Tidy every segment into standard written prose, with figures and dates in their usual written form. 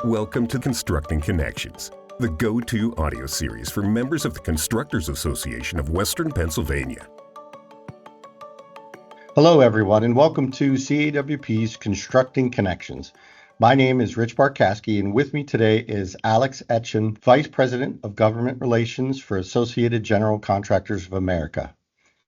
Welcome to Constructing Connections, the go-to audio series for members of the Constructors Association of Western Pennsylvania. Hello, everyone, and welcome to CAWP's Constructing Connections. My name is Rich Barkowski, and with me today is Alex Etchen, Vice President of Government Relations for Associated General Contractors of America.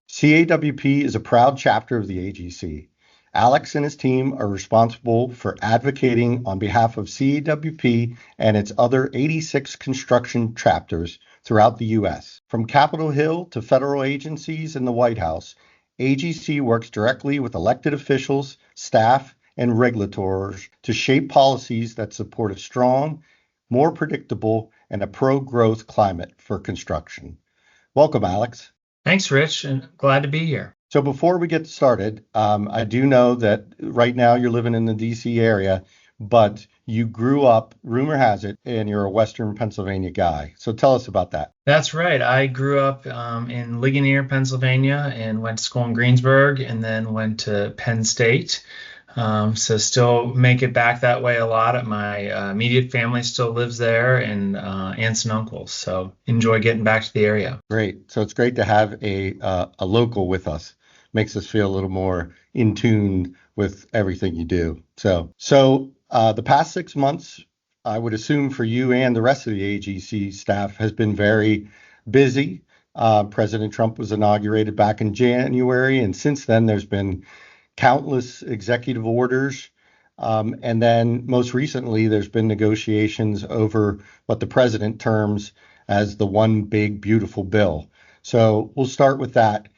CAWP is a proud chapter of the AGC. Alex and his team are responsible for advocating on behalf of CAWP and its other 86 construction chapters throughout the U.S. From Capitol Hill to federal agencies and the White House, AGC works directly with elected officials, staff, and regulators to shape policies that support a strong, more predictable, and a pro-growth climate for construction. Welcome, Alex. Thanks, Rich, and glad to be here. So before we get started, I do know that right now you're living in the D.C. area, but you grew up, rumor has it, and you're a Western Pennsylvania guy. So tell us about that. That's right. I grew up in Ligonier, Pennsylvania, and went to school in Greensburg, and then went to Penn State. So still make it back that way a lot. My immediate family still lives there, and aunts and uncles. So enjoy getting back to the area. Great. So it's great to have a local with us. Makes us feel a little more in tune with everything you do. So the past 6 months, I would assume for you and the rest of the AGC staff has been very busy. President Trump was inaugurated back in January, and since then there's been countless executive orders. And then most recently, there's been negotiations over what the president terms as the one big, beautiful bill. So we'll start with that.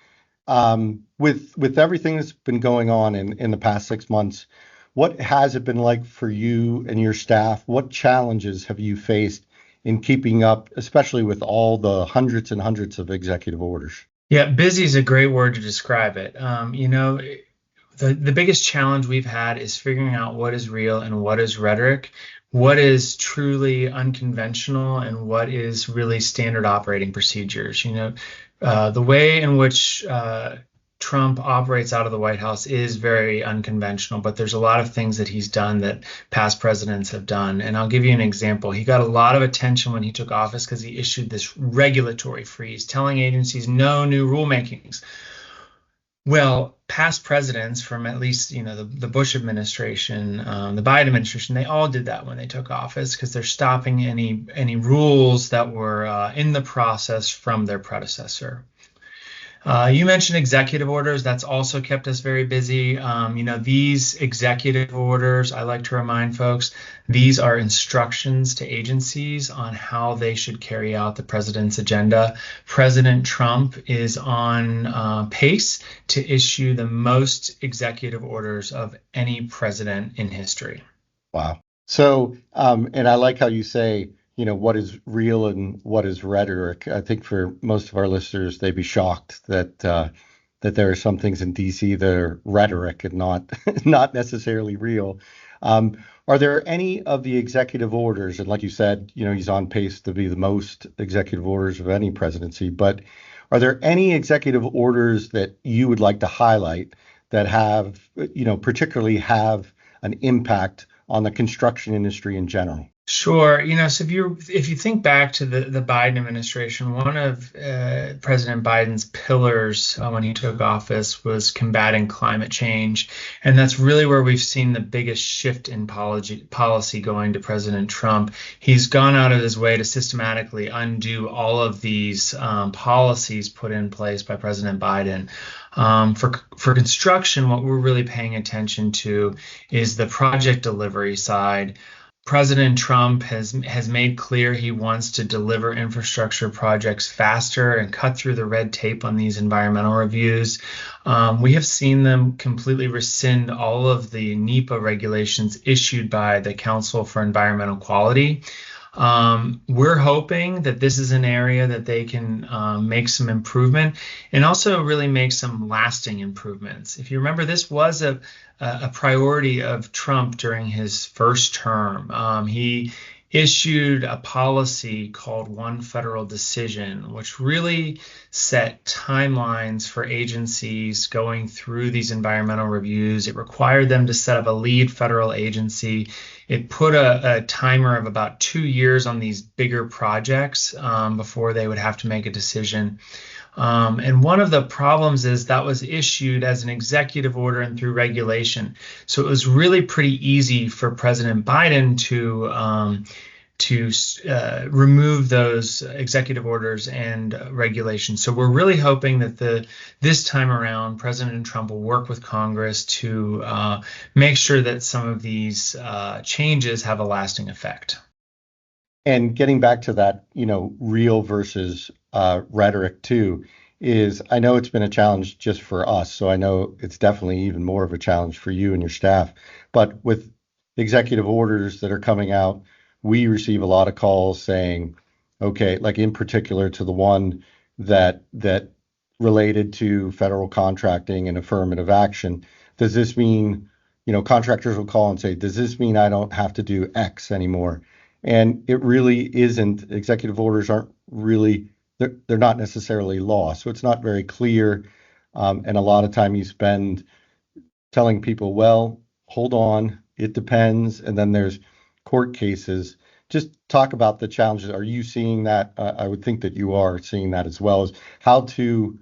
With everything that's been going on in the past 6 months, what has it been like for you and your staff? What challenges have you faced in keeping up, especially with all the hundreds and hundreds of executive orders? Yeah, busy is a great word to describe it. The biggest challenge we've had is figuring out what is real and what is rhetoric, what is truly unconventional and what is really standard operating procedures. The way in which Trump operates out of the White House is very unconventional, but there's a lot of things that he's done that past presidents have done. And I'll give you an example. He got a lot of attention when he took office because he issued this regulatory freeze, telling agencies no new rulemakings. Well, past presidents from at least, the Bush administration, the Biden administration, they all did that when they took office because they're stopping any rules that were in the process from their predecessor. You mentioned executive orders. That's also kept us very busy. These executive orders, I like to remind folks, these are instructions to agencies on how they should carry out the president's agenda. President Trump is on pace to issue the most executive orders of any president in history. Wow. So, and I like how you say, what is real and what is rhetoric. I think for most of our listeners, they'd be shocked that there are some things in DC that are rhetoric and not necessarily real. Are there any of the executive orders, and like you said, he's on pace to be the most executive orders of any presidency, but are there any executive orders that you would like to highlight that have, particularly have an impact on the construction industry in general? Sure. So if you think back to the Biden administration, one of President Biden's pillars when he took office was combating climate change. And that's really where we've seen the biggest shift in policy going to President Trump. He's gone out of his way to systematically undo all of these policies put in place by President Biden. For construction, what we're really paying attention to is the project delivery side. President Trump has made clear he wants to deliver infrastructure projects faster and cut through the red tape on these environmental reviews. We have seen them completely rescind all of the NEPA regulations issued by the Council for Environmental Quality. We're hoping that this is an area that they can make some improvement and also really make some lasting improvements. If you remember, this was a priority of Trump during his first term. He issued a policy called One Federal Decision, which really set timelines for agencies going through these environmental reviews. It required them to set up a lead federal agency. It put a timer of about 2 years on these bigger projects before they would have to make a decision. And one of the problems is that was issued as an executive order and through regulation. So it was really pretty easy for President Biden to remove those executive orders and regulations. So we're really hoping that this time around, President Trump will work with Congress to make sure that some of these changes have a lasting effect. And getting back to that, real versus rhetoric too, is I know it's been a challenge just for us. So I know it's definitely even more of a challenge for you and your staff. But with executive orders that are coming out, we receive a lot of calls saying, okay, like in particular to the one that related to federal contracting and affirmative action. Does this mean, contractors will call and say, does this mean I don't have to do X anymore? And it really isn't. Executive orders aren't really, they're not necessarily law. So it's not very clear. And a lot of time you spend telling people, well, hold on, it depends. And then there's court cases. Just talk about the challenges. Are you seeing that? I would think that you are seeing that, as well as how to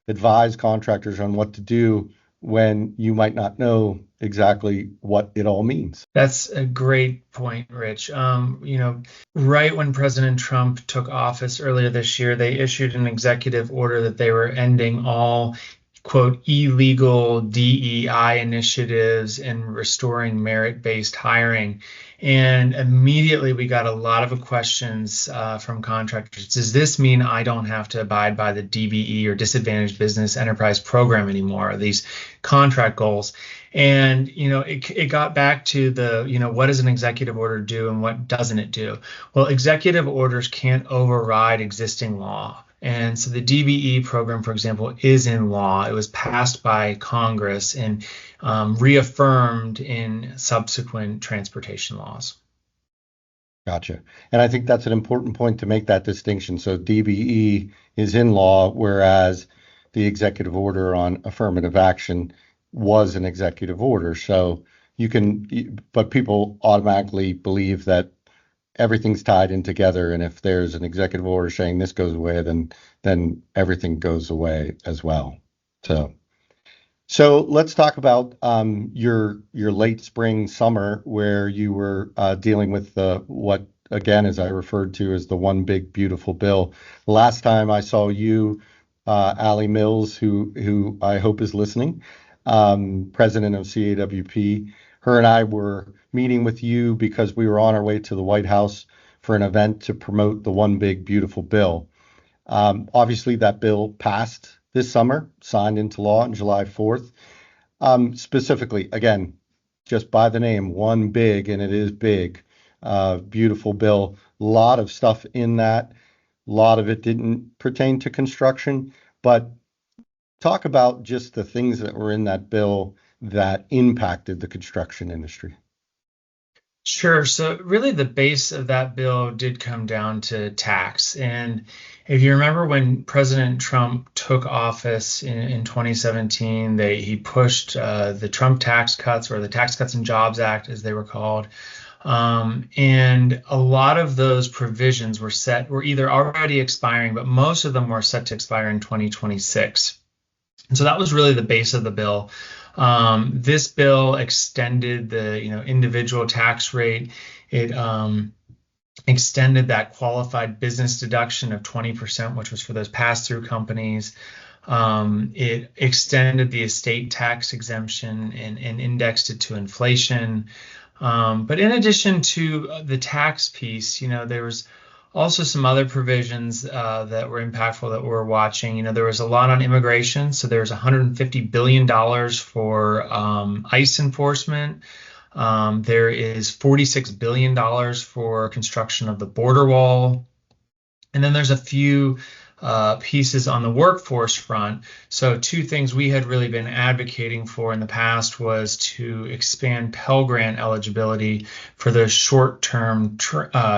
advise contractors on what to do when you might not know exactly what it all means. That's a great point, Rich. Right when President Trump took office earlier this year, they issued an executive order that they were ending all, quote, illegal DEI initiatives and restoring merit-based hiring. And immediately we got a lot of questions from contractors. Does this mean I don't have to abide by the DBE or Disadvantaged Business Enterprise Program anymore, these contract goals? And, it got back to what does an executive order do and what doesn't it do? Well, executive orders can't override existing law. And so the DBE program, for example, is in law. It was passed by Congress and reaffirmed in subsequent transportation laws. Gotcha. And I think that's an important point to make that distinction. So DBE is in law, whereas the executive order on affirmative action was an executive order. So but people automatically believe that everything's tied in together. And if there's an executive order saying this goes away, then everything goes away as well. So let's talk about your late spring, summer, where you were dealing with what, again, as I referred to as the one big beautiful bill. Last time I saw you, Allie Mills, who I hope is listening, president of CAWP. Her and I were meeting with you because we were on our way to the White House for an event to promote the one big beautiful bill. Obviously, that bill passed this summer, signed into law on July 4th. Specifically, again, just by the name, one big, and it is big, beautiful bill. A lot of stuff in that. A lot of it didn't pertain to construction, but talk about just the things that were in that bill that impacted the construction industry. Sure. So really the base of that bill did come down to tax. And if you remember when President Trump took office in 2017, he pushed the Trump tax cuts, or the Tax Cuts and Jobs Act, as they were called. And a lot of those provisions were either already expiring, but most of them were set to expire in 2026. And so that was really the base of the bill. This bill extended the individual tax rate. It extended that qualified business deduction of 20%, which was for those pass-through companies. It extended the estate tax exemption and indexed it to inflation. But in addition to the tax piece, there was also some other provisions that were impactful that we're watching. There was a lot on immigration. So there was $150 billion for ICE enforcement. There is $46 billion for construction of the border wall. And then there's a few pieces on the workforce front. So two things we had really been advocating for in the past was to expand Pell Grant eligibility for the short-term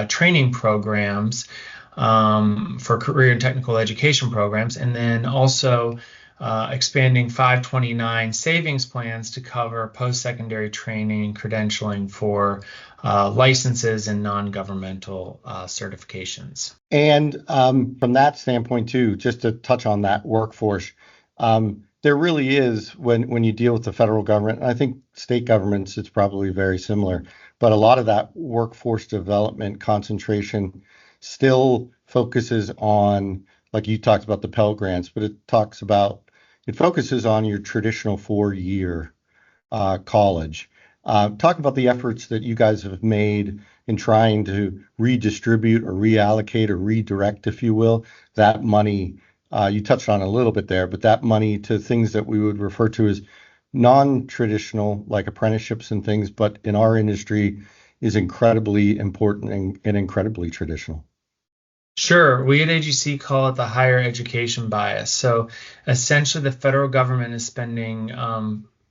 training programs for career and technical education programs, and then also expanding 529 savings plans to cover post-secondary training and credentialing for licenses and non-governmental certifications. And from that standpoint too, just to touch on that workforce, there really is when you deal with the federal government, and I think state governments, it's probably very similar, but a lot of that workforce development concentration still focuses on, like you talked about the Pell Grants, but it focuses on your traditional 4-year college. Talk about the efforts that you guys have made in trying to redistribute or reallocate or redirect, if you will, that money. You touched on it a little bit there, but that money to things that we would refer to as non-traditional, like apprenticeships and things, but in our industry is incredibly important and incredibly traditional. Sure. We at AGC call it the higher education bias. So essentially, the federal government is spending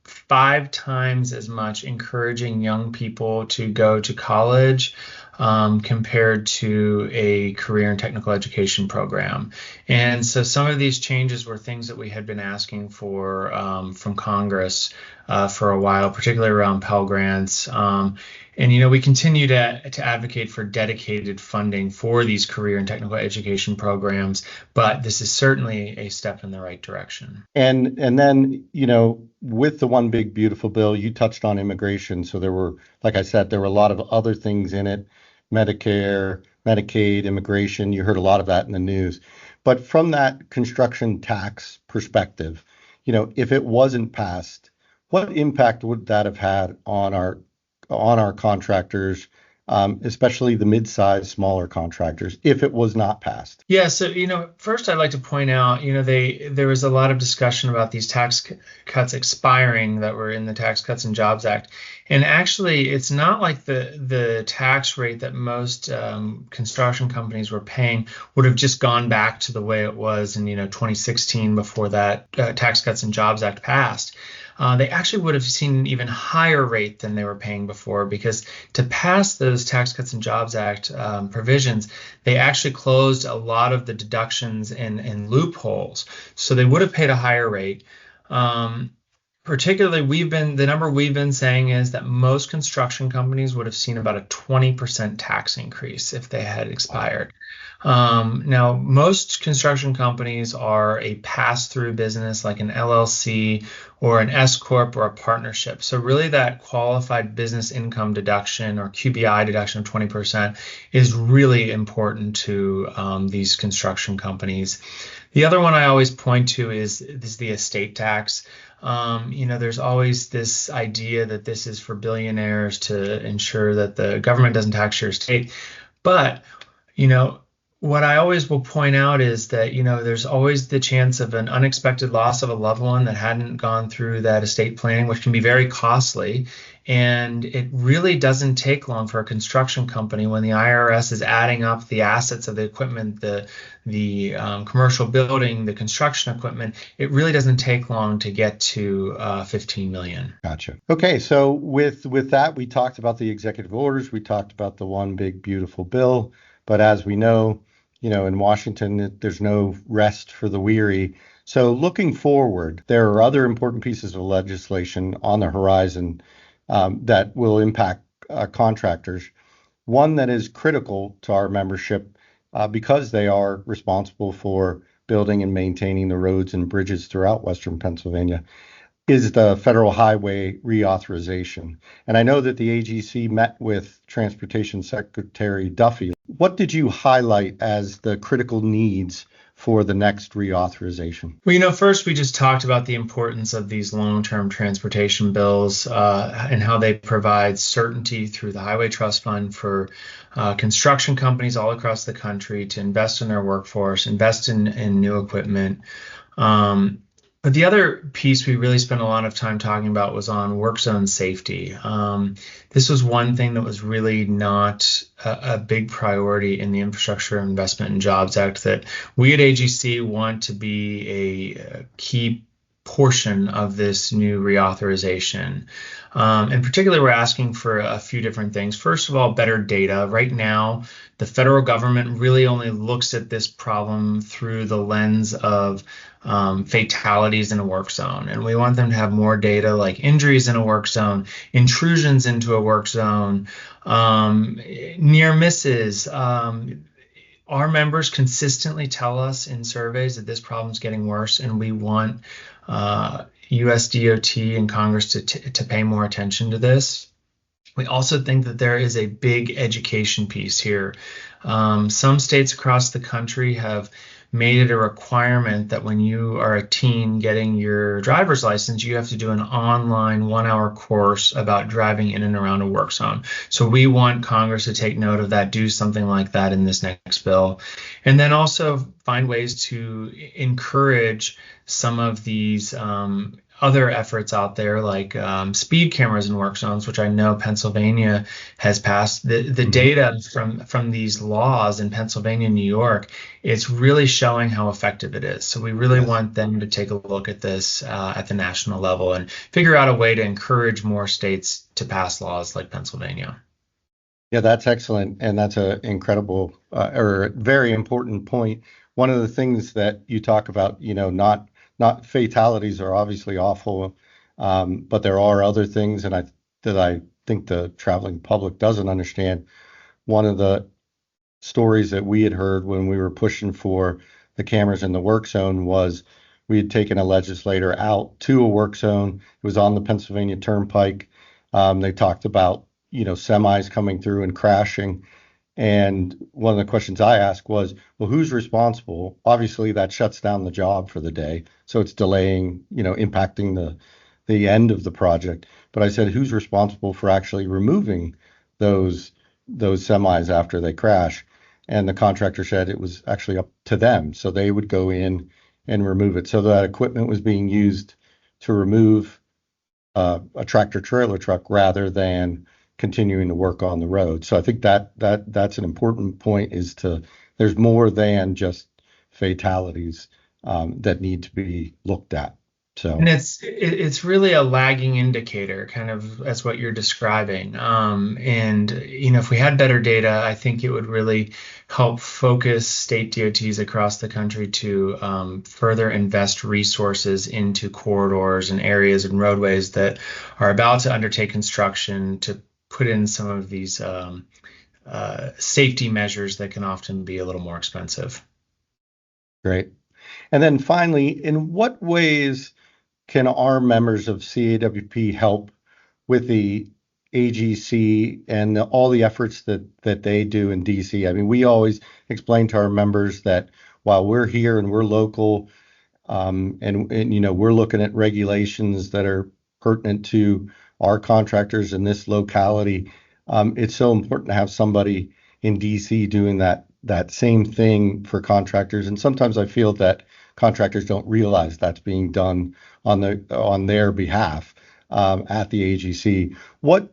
5 times as much encouraging young people to go to college compared to a career and technical education program. And so some of these changes were things that we had been asking for from Congress for a while, particularly around Pell Grants. And we continue to advocate for dedicated funding for these career and technical education programs, but this is certainly a step in the right direction. And then, with the one big beautiful bill, you touched on immigration. So there were, like I said, there were a lot of other things in it, Medicare, Medicaid, immigration. You heard a lot of that in the news. But from that construction tax perspective, if it wasn't passed, what impact would that have had on our contractors, especially the mid-sized, smaller contractors, if it was not passed? Yeah, so first I'd like to point out, there was a lot of discussion about these tax cuts expiring that were in the Tax Cuts and Jobs Act, and actually it's not like the tax rate that most construction companies were paying would have just gone back to the way it was in 2016 before that Tax Cuts and Jobs Act passed. They actually would have seen an even higher rate than they were paying before, because to pass those Tax Cuts and Jobs Act provisions, they actually closed a lot of the deductions and loopholes. So they would have paid a higher rate. Particularly, the number we've been saying is that most construction companies would have seen about a 20% tax increase if they had expired. Now, most construction companies are a pass-through business like an LLC or an S Corp or a partnership. So really that qualified business income deduction or QBI deduction of 20% is really important to these construction companies. The other one I always point to is the estate tax. There's always this idea that this is for billionaires to ensure that the government doesn't tax your estate. But, what I always will point out is that, there's always the chance of an unexpected loss of a loved one that hadn't gone through that estate planning, which can be very costly. And it really doesn't take long for a construction company, when the IRS is adding up the assets of the equipment, the commercial building, the construction equipment, it really doesn't take long to get to 15 million. Gotcha. Okay, so with that, we talked about the executive orders, we talked about the one big beautiful bill, but as we know, in Washington, there's no rest for the weary. So looking forward, there are other important pieces of legislation on the horizon that will impact contractors. One that is critical to our membership because they are responsible for building and maintaining the roads and bridges throughout Western Pennsylvania is the federal highway reauthorization. And I know that the AGC met with Transportation Secretary Duffy. What did you highlight as the critical needs for the next reauthorization? Well, first we just talked about the importance of these long-term transportation bills and how they provide certainty through the Highway Trust Fund for construction companies all across the country to invest in their workforce, invest in new equipment. But the other piece we really spent a lot of time talking about was on work zone safety. This was one thing that was really not a big priority in the Infrastructure Investment and Jobs Act that we at AGC want to be a key portion of this new reauthorization. In particular, we're asking for a few different things. First of all, better data. Right now, the federal government really only looks at this problem through the lens of fatalities in a work zone. And we want them to have more data like injuries in a work zone, intrusions into a work zone, near misses. Our members consistently tell us in surveys that this problem is getting worse, and we want US DOT and Congress to pay more attention to this. We also think that there is a big education piece here. Some states across the country have made it a requirement that when you are a teen getting your driver's license, you have to do an online 1-hour course about driving in and around a work zone. So we want Congress to take note of that, do something like that in this next bill. And then also find ways to encourage some of these other efforts out there like speed cameras in work zones, which I know Pennsylvania has passed. The data from these laws in Pennsylvania and New York, it's really showing how effective it is. So we really want them to take a look at this at the national level and figure out a way to encourage more states to pass laws like Pennsylvania. Yeah, that's excellent. And that's an incredible or very important point. One of the things that you talk about, not fatalities are obviously awful, but there are other things that I think the traveling public doesn't understand. One of the stories that we had heard when we were pushing for the cameras in the work zone was we had taken a legislator out to a work zone. It was on the Pennsylvania Turnpike. They talked about, semis coming through and crashing. And one of the questions I asked was, well, who's responsible? Obviously, that shuts down the job for the day. So it's delaying, impacting the end of the project. But I said, who's responsible for actually removing those semis after they crash? And the contractor said it was actually up to them. So they would go in and remove it. So that equipment was being used to remove a tractor trailer truck rather than continuing to work on the road. So I think that's an important point there's more than just fatalities that need to be looked at. So and it's really a lagging indicator, kind of as what you're describing. And if we had better data, I think it would really help focus state DOTs across the country to further invest resources into corridors and areas and roadways that are about to undertake construction to put in some of these safety measures that can often be a little more expensive. Great. And then finally, in what ways can our members of CAWP help with the AGC and all the efforts that they do in DC? I mean, we always explain to our members that while we're here and we're local, and we're looking at regulations that are pertinent to our contractors in this locality, it's so important to have somebody in DC doing that same thing for contractors. And sometimes I feel that contractors don't realize that's being done on their behalf at the AGC. What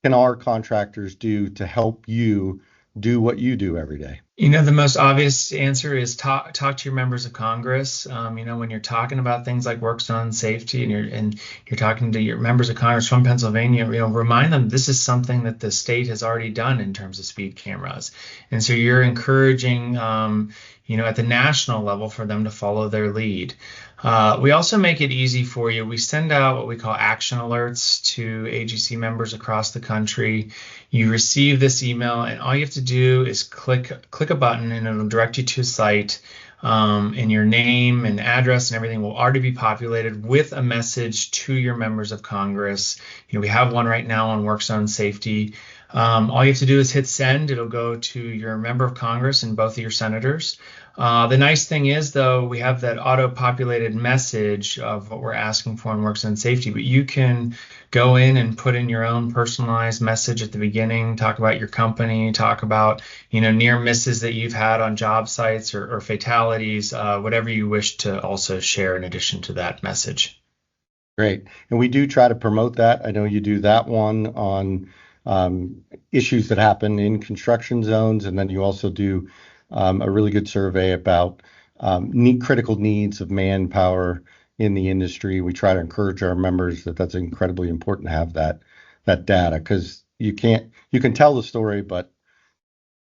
can our contractors do to help you do what you do every day? The most obvious answer is talk to your members of Congress. When you're talking about things like work zone safety and you're talking to your members of Congress from Pennsylvania, remind them this is something that the state has already done in terms of speed cameras. And so you're encouraging, at the national level for them to follow their lead. We also make it easy for you. We send out what we call action alerts to AGC members across the country. You receive this email, and all you have to do is click a button, and it'll direct you to a site, and your name and address and everything will already be populated with a message to your members of Congress. We have one right now on work zone safety. All you have to do is hit send. It'll go to your member of Congress and both of your senators. The nice thing is, though, we have that auto-populated message of what we're asking for in work zone safety, but you can go in and put in your own personalized message at the beginning, talk about your company, talk about, near misses that you've had on job sites or fatalities, whatever you wish to also share in addition to that message. Great. And we do try to promote that. I know you do that one on issues that happen in construction zones, and then you also do a really good survey about critical needs of manpower in the industry. We try to encourage our members that that's incredibly important to have that data, because you can tell the story, but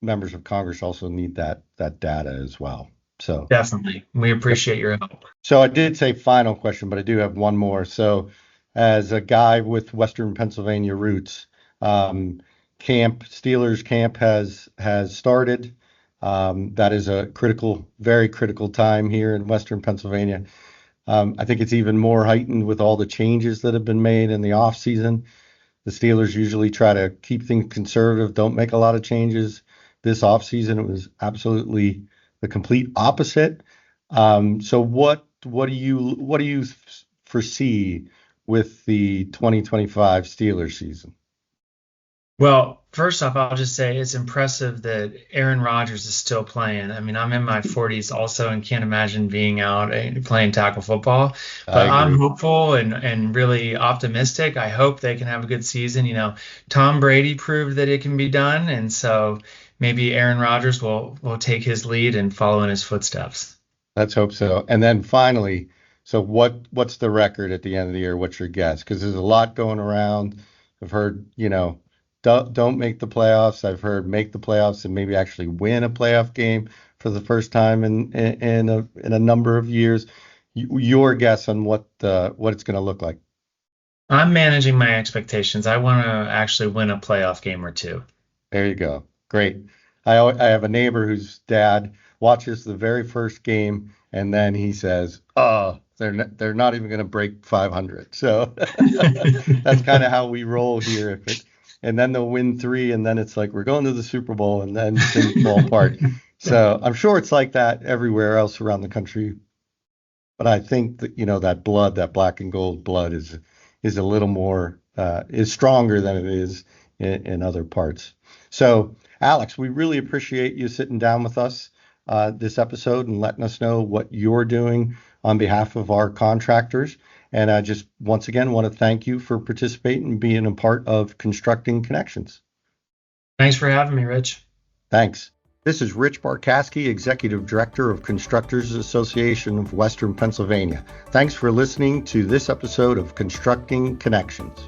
members of Congress also need that data as well. So definitely, we appreciate your help. So I did say final question, but I do have one more. So as a guy with Western Pennsylvania roots, Steelers camp has started. That is a very critical time here in Western Pennsylvania. I think it's even more heightened with all the changes that have been made in the off season. The Steelers usually try to keep things conservative, don't make a lot of changes. This off season, it was absolutely the complete opposite. So what do you foresee with the 2025 Steelers season? Well, first off, I'll just say it's impressive that Aaron Rodgers is still playing. I mean, I'm in my 40s also and can't imagine being out and playing tackle football. But I'm hopeful and really optimistic. I hope they can have a good season. Tom Brady proved that it can be done, and so maybe Aaron Rodgers will take his lead and follow in his footsteps. Let's hope so. And then finally, so what's the record at the end of the year? What's your guess? Because there's a lot going around. I've heard, don't make the playoffs. I've heard make the playoffs and maybe actually win a playoff game for the first time in a number of years. Your guess on what it's going to look like? I'm managing my expectations. I want to actually win a playoff game or two. There you go. Great. I have a neighbor whose dad watches the very first game and then he says, "Oh, they're not even going to break 500." So that's kind of how we roll here. And then they'll win 3, and then it's like we're going to the Super Bowl, and then things fall apart. So I'm sure it's like that everywhere else around the country. But I think that that blood, that black and gold blood, is a little more is stronger than it is in other parts. So Alex, we really appreciate you sitting down with us this episode and letting us know what you're doing on behalf of our contractors. And I just once again want to thank you for participating and being a part of Constructing Connections. Thanks for having me, Rich. Thanks. This is Rich Barkowski, Executive Director of Constructors Association of Western Pennsylvania. Thanks for listening to this episode of Constructing Connections.